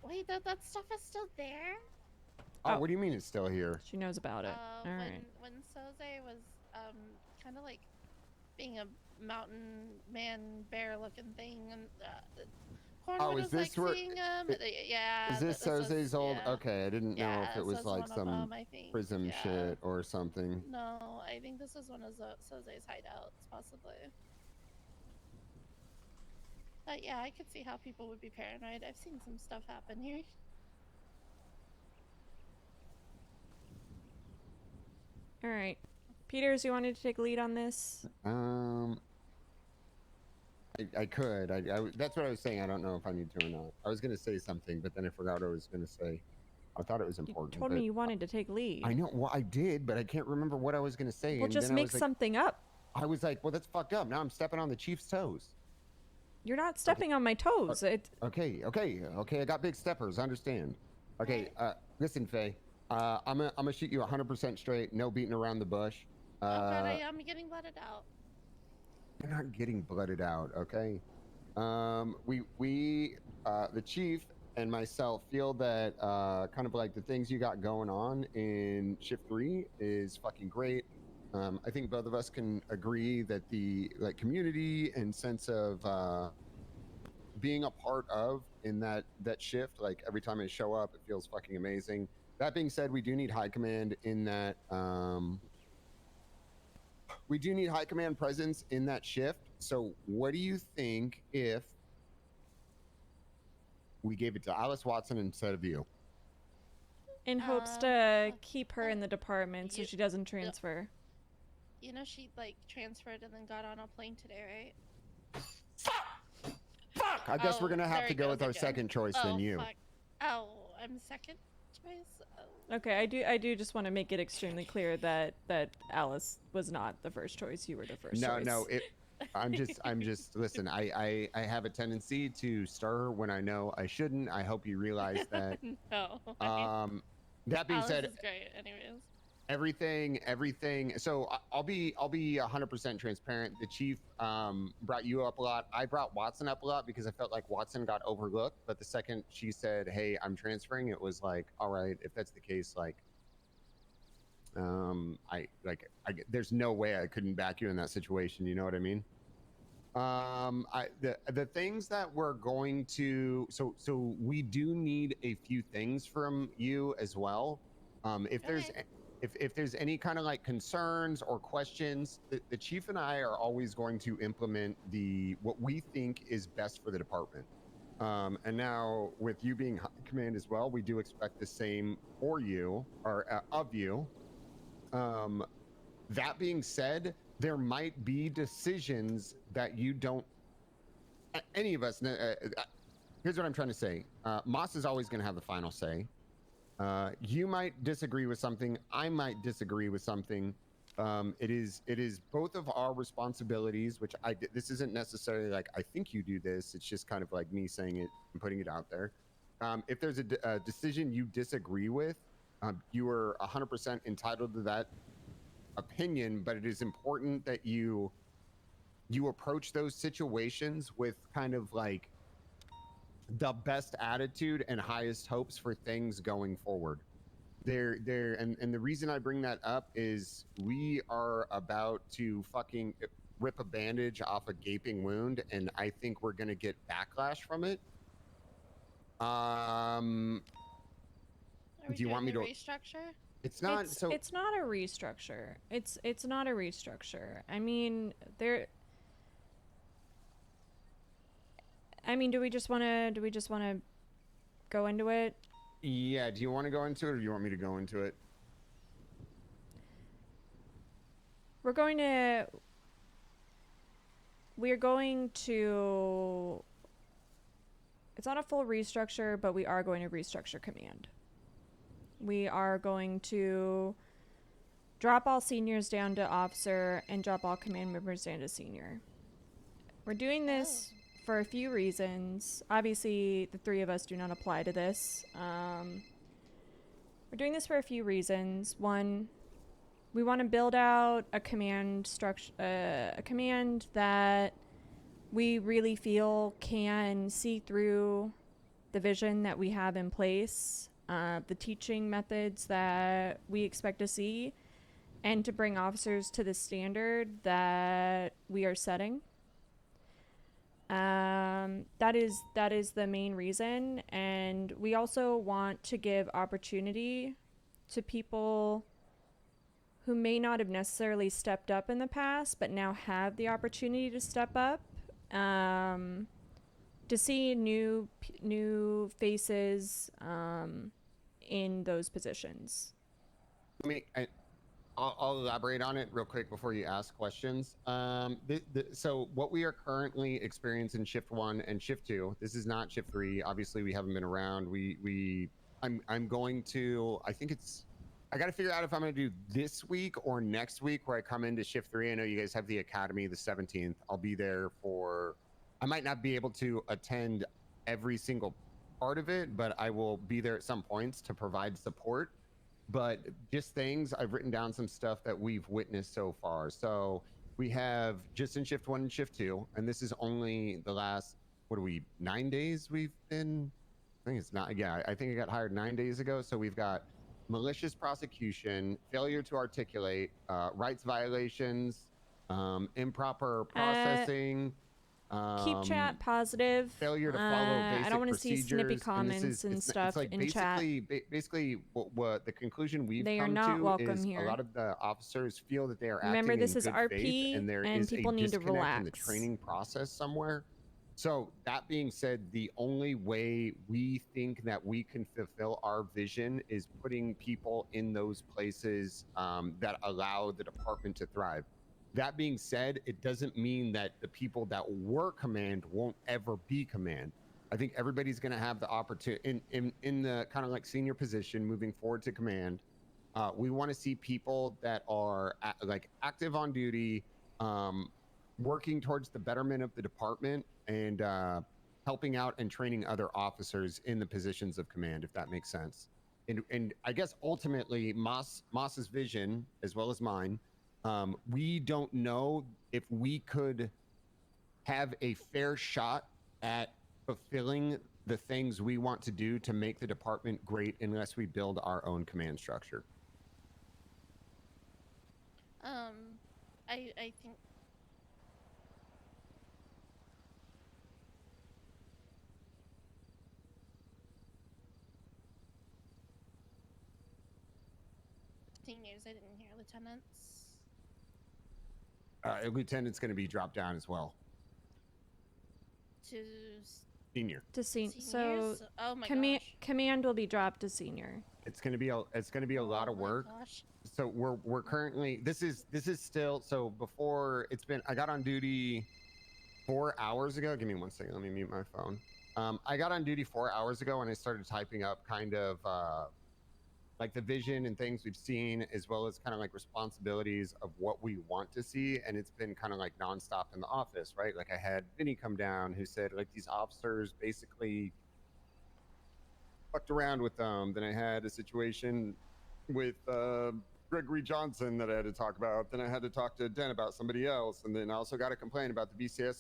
Wait, that stuff is still there? Oh, what do you mean it's still here? She knows about it. All right. When Soze was kind of like being a mountain man bear looking thing, and Oh, Cornwood is was like this where? seeing him. Is Yeah, this this was Soze's old? yeah, Okay, I didn't know if yeah. it This was was like one of some them, I think. prism Yeah. shit or something. No, I think this was one of Soze's hideouts, possibly. But yeah, I could see how people would be paranoid. I've seen some stuff happen here. All right. Peters, you wanted to take lead on this? I could. That's what I was saying. I don't know if I need to or not. I was gonna say something, but then I forgot what I was gonna say. I thought it was important. You told me you wanted to take lead. I know. Well, I did, but I can't remember what I was gonna say. Well, and just then make something up. I was like, well, that's fucked up. Now I'm stepping on the chief's toes. You're not stepping on my toes. Okay. I got big steppers. I understand. Okay. Listen, Faye. I'm gonna shoot you 100% straight. No beating around the bush. Oh god, I am getting blooded out. You're not getting blooded out, okay? The chief and myself feel that kind of like the things you got going on in shift 3 is fucking great. I think both of us can agree that the like community and sense of being a part of in that shift, like every time I show up, it feels fucking amazing. That being said, we do need high command in that. We do need high command presence in that shift. So what do you think if we gave it to Alice Watson instead of you? In hopes to keep her in the department so she doesn't transfer. You know, she like transferred and then got on a plane today, right? Fuck! I guess we're gonna have to go with our second choice than you. Fuck. Oh, I'm second choice? Okay, I do just want to make it extremely clear that Alice was not the first choice. You were the first choice. No, I'm just listen, I have a tendency to stir when I know I shouldn't. I hope you realize that. No. That being said, Alice is great anyways. Everything. So I'll be 100% transparent. The chief brought you up a lot. I brought Watson up a lot because I felt like Watson got overlooked. But the second she said, "Hey, I'm transferring," it was like, all right, if that's the case, like, there's no way I couldn't back you in that situation. You know what I mean? The things that we're going to, so we do need a few things from you as well. If there's any kind of like concerns or questions, the chief and I are always going to implement what we think is best for the department. And now with you being high command as well, we do expect the same for you or of you. That being said, there might be decisions that you don't. Any of us. Here's what I'm trying to say. Moss is always going to have the final say. You might disagree with something. I might disagree with something. It is both of our responsibilities, which this isn't necessarily like I think you do this. It's just kind of like me saying it and putting it out there. If there's a decision you disagree with, you are 100% entitled to that opinion. But it is important that you approach those situations with kind of like the best attitude and highest hopes for things going forward. And the reason I bring that up is we are about to fucking rip a bandage off a gaping wound, and I think we're gonna get backlash from it. Do you want me to restructure? It's not it's not a restructure. It's not a restructure. I mean, do we just want to go into it? Yeah, do you want to go into it or do you want me to go into it? We're going to it's not a full restructure, but we are going to restructure command. We are going to drop all seniors down to officer and drop all command members down to senior. We're doing this for a few reasons. Obviously, the three of us do not apply to this. We're doing this for a few reasons. One, we want to build out a command structure, a command that we really feel can see through the vision that we have in place, the teaching methods that we expect to see, and to bring officers to the standard that we are setting. That is the main reason, and we also want to give opportunity to people who may not have necessarily stepped up in the past, but now have the opportunity to step up, to see new faces in those positions. I'll elaborate on it real quick before you ask questions. So what we are currently experiencing shift 1 and shift 2, this is not shift 3. Obviously, we haven't been around. I'm going to, I got to figure out if I'm going to do this week or next week where I come into shift 3. I know you guys have the academy the 17th. I'll be there I might not be able to attend every single part of it, but I will be there at some points to provide support. But just things, I've written down some stuff that we've witnessed so far. So we have just in shift 1 and shift 2, and this is only the last, 9 days we've been, I think it's not, yeah, I think I got hired 9 days ago. So we've got malicious prosecution, failure to articulate, rights violations, improper processing, keep chat positive. failure to follow basic I don't want to see snippy procedures, comments and stuff like in chat. basically what the conclusion we've They are come not to welcome is here. a lot of the officers feel that they are Remember, acting this in is good RP, faith, and there and is people a need to disconnect in the relax. training process somewhere. So that being said, the only way we think that we can fulfill our vision is putting people in those places that allow the department to thrive. That being said, it doesn't mean that the people that were command won't ever be command. I think everybody's going to have the opportunity in the kind of like senior position moving forward to command. We want to see people that are active on duty, working towards the betterment of the department, and helping out and training other officers in the positions of command, if that makes sense. And I guess ultimately Moss's vision, as well as mine, we don't know if we could have a fair shot at fulfilling the things we want to do to make the department great unless we build our own command structure. I think seniors, I didn't hear lieutenants. Lieutenant's going to be dropped down as well. To Senior. To so seniors? Oh my gosh. command will be dropped to senior. It's going to be a lot of work. Gosh. So we're currently, this is still, so before it's been, I got on duty 4 hours ago. Give me 1 second. Let me mute my phone. I got on duty 4 hours ago, and I started typing up kind of like the vision and things we've seen, as well as kind of like responsibilities of what we want to see. And it's been kind of like nonstop in the office, right? Like I had Vinny come down who said like these officers basically fucked around with them. Then I had a situation with Gregory Johnson that I had to talk about. Then I had to talk to Den about somebody else. And then I also got a complaint about the BCS